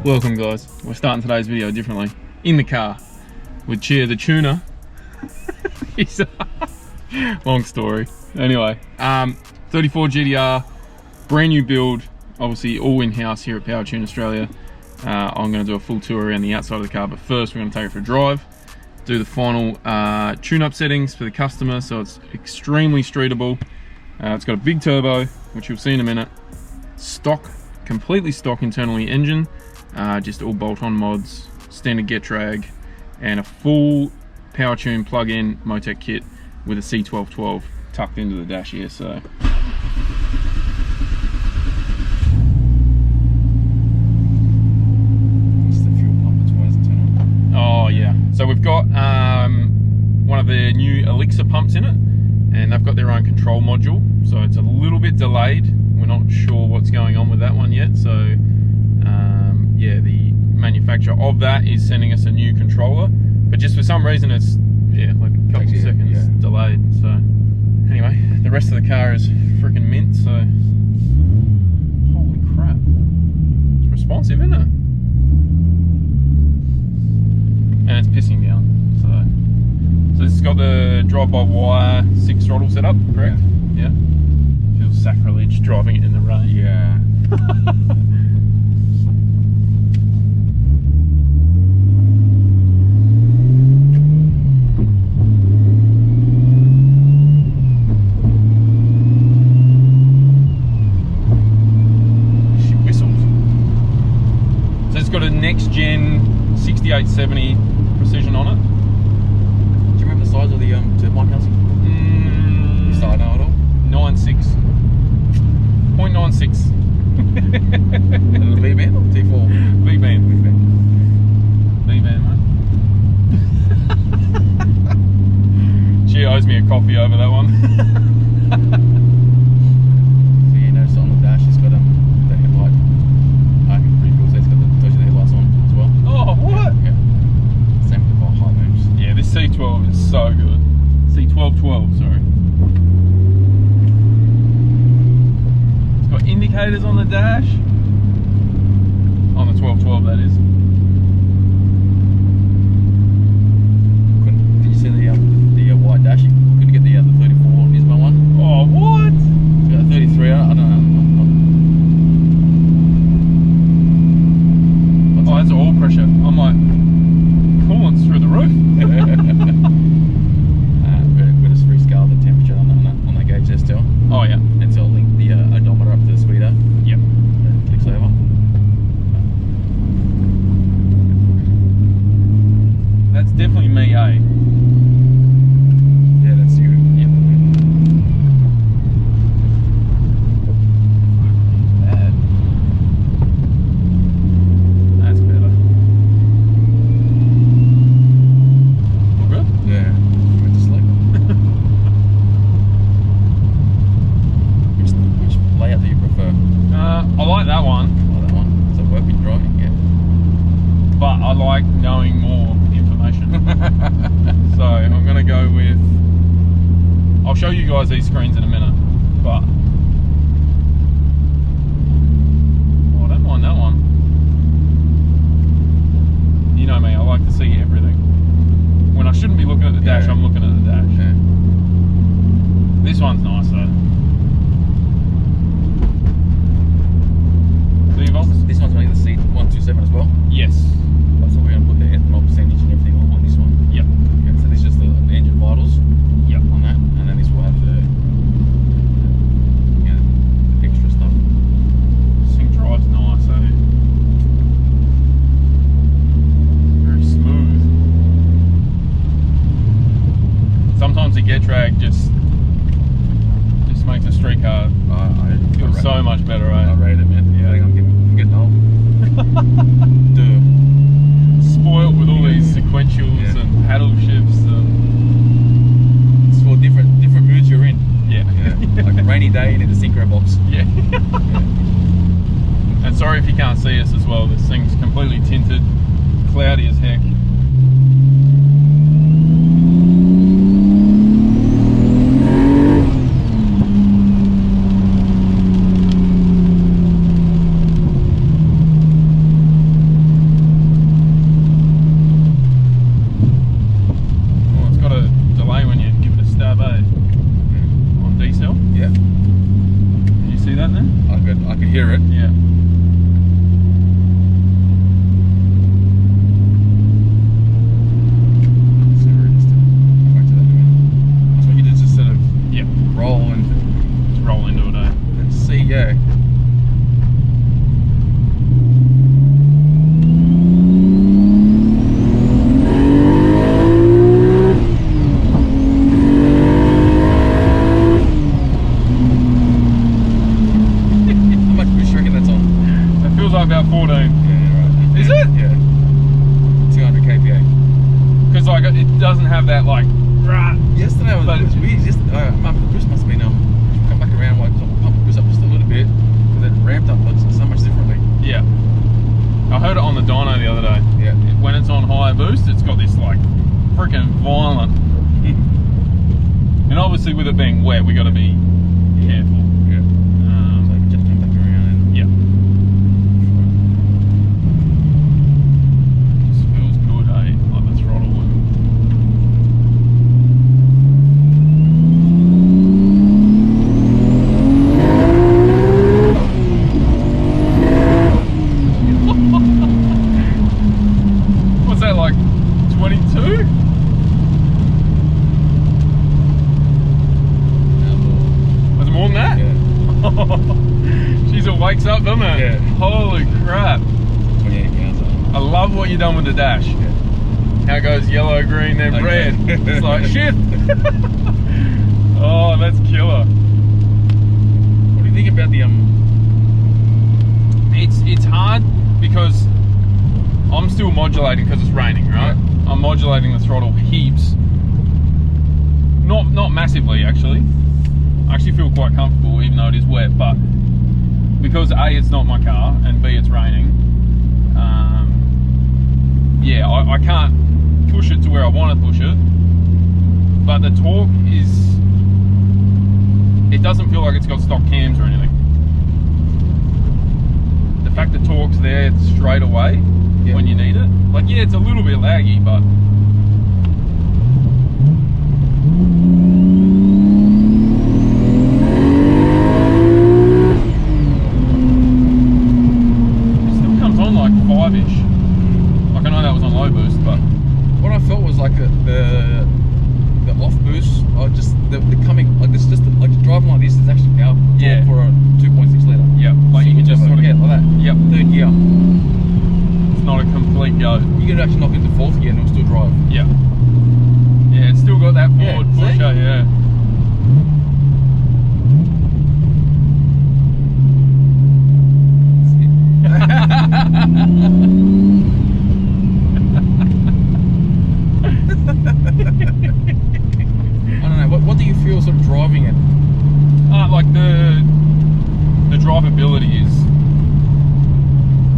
Welcome guys, we're starting today's video differently. In the car with Chea the tuner. Long story. Anyway, 34 Gtr, brand new build, obviously all in-house here at Powertune Australia. I'm going to do a full tour around the outside of the car, but first we're going to take it for a drive, do the final tune-up settings for the customer, so it's extremely streetable. It's got a big turbo, which you'll see in a minute. Stock, completely stock internally engine, just all bolt-on mods, standard get drag, and a full Powertune plug-in MOTEC kit with a C1212 tucked into the dash here. So oh yeah, so we've got one of the new Elixir pumps in it, and they've got their own control module, so it's a little bit delayed. We're not sure what's going on with that one yet, so yeah, the manufacturer of that is sending us a new controller, but just for some reason it's like a couple of seconds delayed. So anyway, the rest of the car is freaking mint, so holy crap, it's responsive, isn't it? And it's pissing down. So this has got the drive-by-wire 6 throttle setup, correct? Yeah. Feels sacrilege driving it in the rain. Yeah. She whistles. So it's got a next gen 6870 precision on it. Do you remember the size of the turbine housing? You started know it all? 96. 0.96. V-band or T4? V-band. V-band, mate. She owes me a coffee over that one. So you notice on the dash it's got the headlight. I think it's pretty cool, so it's got the touch of the headlights on as well. Oh, what? Yeah. Same with the high moves. Yeah, this C12 is so good. C1212, sorry. It's got indicators on the dash. On the 1212, that is. Did you see the white dash? You couldn't get the 34 Nismo one. Oh, what? It's got a 33, I don't know. Oh, that's oil pressure. I'm like, coolant's through the roof. We're just rescale the temperature on that gauge there still. Oh yeah. And so I'll link the odometer up to the speedo. Yep. That clicks over. That's definitely me, eh? Yeah, that's you. Yep. Bad. That's better. All good? Yeah. Went to sleep. Which layout do you prefer? I like that one, Oh, that one. Does it work when you're driving? Yeah. but I like knowing more information. So I'm going to go with, I'll show you guys these screens in a minute, but I don't mind that one. You know me, I like to see everything. When I shouldn't be looking at the dash, I'm looking at the dash. Yeah. This one's nice though. 3 volts? This one's running the C127 as well. Yes. So we're going to put the ethanol percentage and everything on this one. Yep. Okay, so this is just the engine vitals. Yep. On that, and then this will have the extra stuff. This thing drives nice, eh? Very smooth. Sometimes the get drag just makes a street car feel so much better, eh? I rate it, man. Yeah, I think I'm getting old. Duh. Spoiled with all these sequentials and paddle shifts and It's for different moods you're in. yeah. Like a rainy day and in the synchro box. Yeah. And sorry if you can't see us as well, this thing's completely tinted, cloudy as heck. like about 14. Yeah, right. Is it? Yeah. 200 kPa. Because like it doesn't have that like. Yesterday it was weird. Yesterday, the boost must have been come back around, like pump the boost up just a little bit, but then it ramped up like so much differently. Yeah. I heard it on the dyno the other day. Yeah. When it's on high boost, it's got this like freaking violent. And obviously with it being wet, we got to be careful. Yeah. So just come back around and yeah. This feels good, eh? Like the throttle. What's that, like 22? Was it more than that? Yeah. Jeez, it wakes up, doesn't it? Yeah. Holy crap. 28 pounds. I love what you've done with the dash. Yeah. How it goes yellow, green, then Okay. red. It's like shift. Oh, that's killer. What do you think about the It's hard because I'm still modulating because it's raining, right? Yeah. I'm modulating the throttle heaps. Not massively actually. I actually feel quite comfortable even though it is wet, but because A, it's not my car, and B, it's raining, yeah, I can't push it to where I want to push it, but the torque is, it doesn't feel like it's got stock cams or anything. The fact the torque's there straight away when you need it, like yeah, it's a little bit laggy, but like 5-ish. Like I know that was on low boost, but what I felt was like the off boost, or just the coming, like this, just like driving like this is actually powerful. Yeah. For a 2.6 litre. yeah, like you can just sort of like that. Yep. Third gear. It's not a complete go. You can actually knock into fourth gear and it'll still drive. Yeah. Yeah, it's still got that forward see? pusher. Yeah. I don't know. What do you feel sort of driving it? Like the drivability is,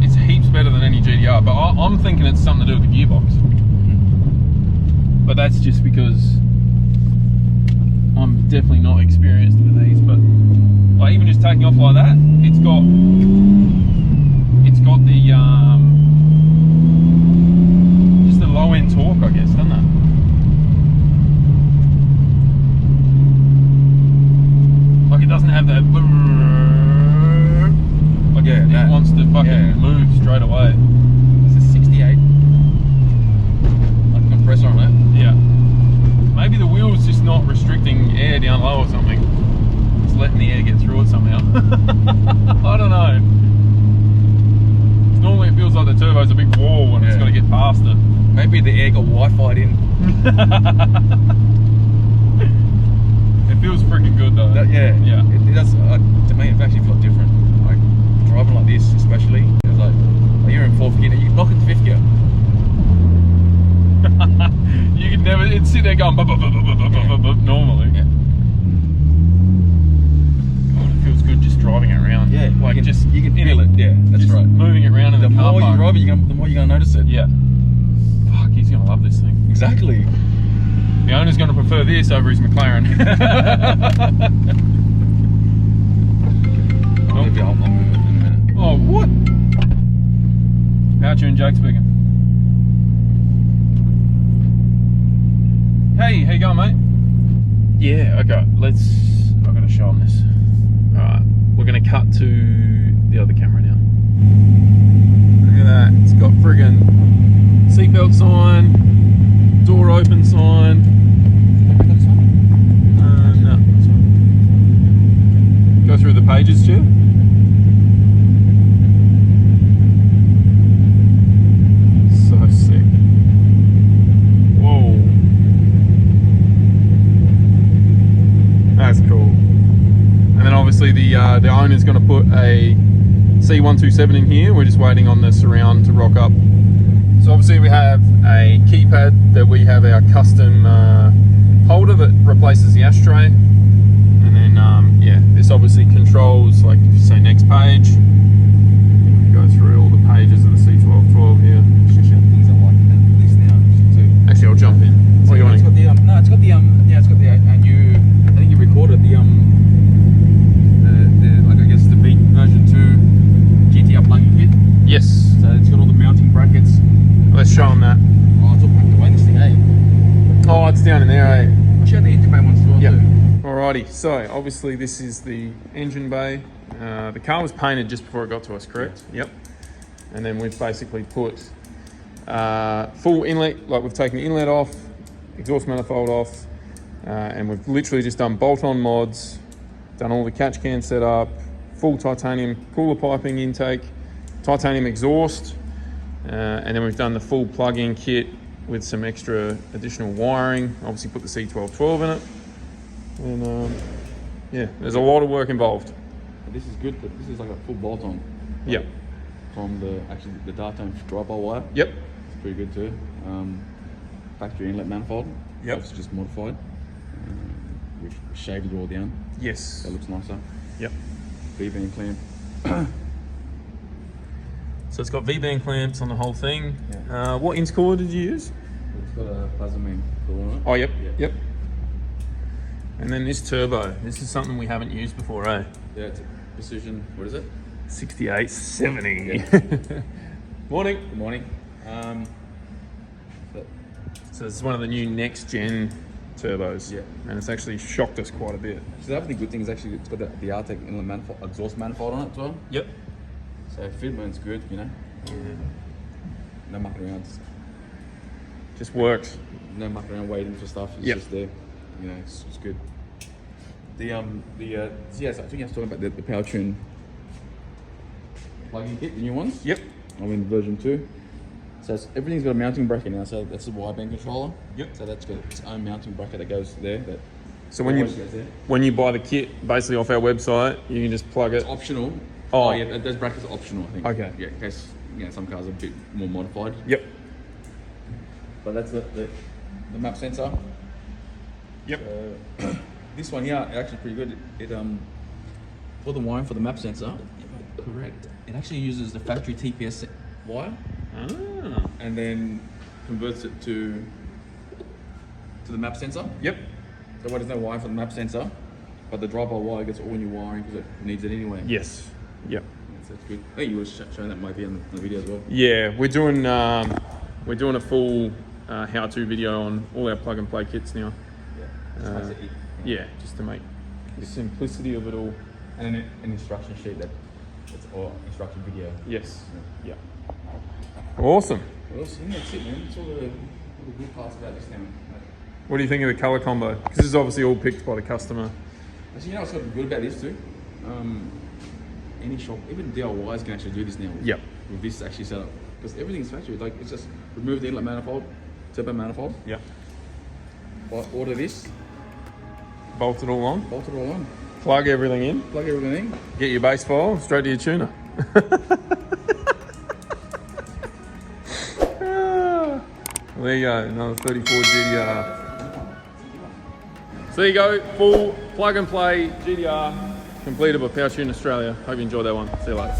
it's heaps better than any GTR, but I'm thinking it's something to do with the gearbox. But that's just because I'm definitely not experienced with these. But like even just taking off like that, it's got the just the low end torque, I guess, doesn't it? Like it doesn't have that. Like Yeah, it that. wants to fucking move straight away. This is 68. Like compressor on it. Yeah. Maybe the wheel's just not restricting air down low or something. Just letting the air get through it somehow. I don't know. Normally it feels like the turbo's a big wall when it's got to get past it. Maybe the air got Wi-Fi'd in. It feels freaking good though. Yeah. Yeah. It does. To me, it actually feels different. Like driving like this, especially. It's like you're in fourth gear, you knock into fifth gear. You could never. It'd sit there going bup, bup, bup, bup, bup, bup, bup, bup, normally. Yeah. God, it feels good just driving it around. Yeah. Like you can just feel it. Yeah, that's just right. moving it around in the car more park. you drive it, the more you're gonna notice it. Yeah. Fuck, he's gonna love this thing. Exactly. The owner's gonna prefer this over his McLaren. I'll move it in a minute. Oh, what? Powertune Jake speaking. Hey, how you going, mate? Yeah, okay, I'm gonna show him this. Alright, we're gonna cut to the other camera now. Look at that, it's got friggin' seatbelt sign, door open sign. No. Go through the pages, Chea. So sick. Whoa. That's cool. And then obviously the owner's going to put a C127 in here. We're just waiting on the surround to rock up. So obviously we have a keypad that we have our custom holder that replaces the ashtray. And then, yeah, this obviously controls, like if you say next page, go through all the pages of the C1212 here. Things I like this now too. Actually, I'll jump in. What do you want? It's got the no, it's got the yeah, it's got the new. I think you recorded the like I guess the beat version 2 GTR plug-in kit. Yes. So it's got all the mounting brackets. Let's show them that. Oh, it's all packed away this thing, eh? Oh, it's down in there, eh? I'll show the engine bay ones as well too. Alrighty, so obviously this is the engine bay. The car was painted just before it got to us, correct? Yep. And then we've basically put full inlet, like we've taken the inlet off, exhaust manifold off, and we've literally just done bolt-on mods, done all the catch can setup, full titanium cooler piping intake, titanium exhaust, and then we've done the full plug-in kit with some extra additional wiring. Obviously put the C1212 in it. And yeah, there's a lot of work involved. This is good, but this is like a full bolt-on. Yep. From the Dartone drive-by wire. Yep. It's pretty good too. Factory inlet manifold. Yep. It's just modified. We've shaved it all down. Yes. That looks nicer. Yep. V-band clamp. So it's got V-band clamps on the whole thing. Yeah. What intercooler did you use? It's got a plasma main cooler on it. Oh, yep. Yeah. Yep. And then this turbo. This is something we haven't used before, eh? Yeah, it's a precision. What is it? 6870. Yeah. Morning. Good morning. So it's one of the new next gen turbos. Yeah. And it's actually shocked us quite a bit. So the other good thing is actually it's got the Artec inlet manifold, exhaust manifold on it as well. Yep. So fitment's good, you know. Yeah. No mucking around. Just works. No mucking around waiting for stuff. It's just there. You know, it's good. Yeah, so I think I was talking about the Powertune plug-in kit, the new ones. Yep. I'm in version 2. So everything's got a mounting bracket now. So that's the wideband controller. Yep. So that's got its own mounting bracket that goes there. That So always goes there. when you buy the kit, basically off our website, you can just plug it. It's optional. Oh. Yeah, those brackets are optional, I think. Okay. Yeah, in case some cars are a bit more modified. Yep. But that's the map sensor. Yep. This one here, actually pretty good. It for the wiring for the map sensor, correct. It actually uses the factory TPS wire, and then converts it to the map sensor. Yep. So there's no wiring for the map sensor, but the drive-by wire gets all new wiring because it needs it anyway. Yes. Yep. That's good. I think you were showing that maybe on the video as well. Yeah, we're doing a full how-to video on all our plug and play kits now. Yeah, just to make the simplicity of it all. And an instruction sheet that's or instruction video. Yes. Yeah. Awesome. Well, that's it, man. It's all the good parts about this now. What do you think of the color combo? Because this is obviously all picked by the customer. Actually, you know what's got to be good about this too? Any shop, even DIYs can actually do this now. Yep. With this actually set up. Because everything's factory. Like, it's just remove the inlet manifold, turbo manifold. Yep. Order this. Bolt it all on. Bolt it all on. Plug everything in. Plug everything in. Get your base file straight to your tuner. Well, there you go, another 34 GTR. So there you go, full plug and play GTR completed by Powertune Australia. Hope you enjoyed that one. See you later.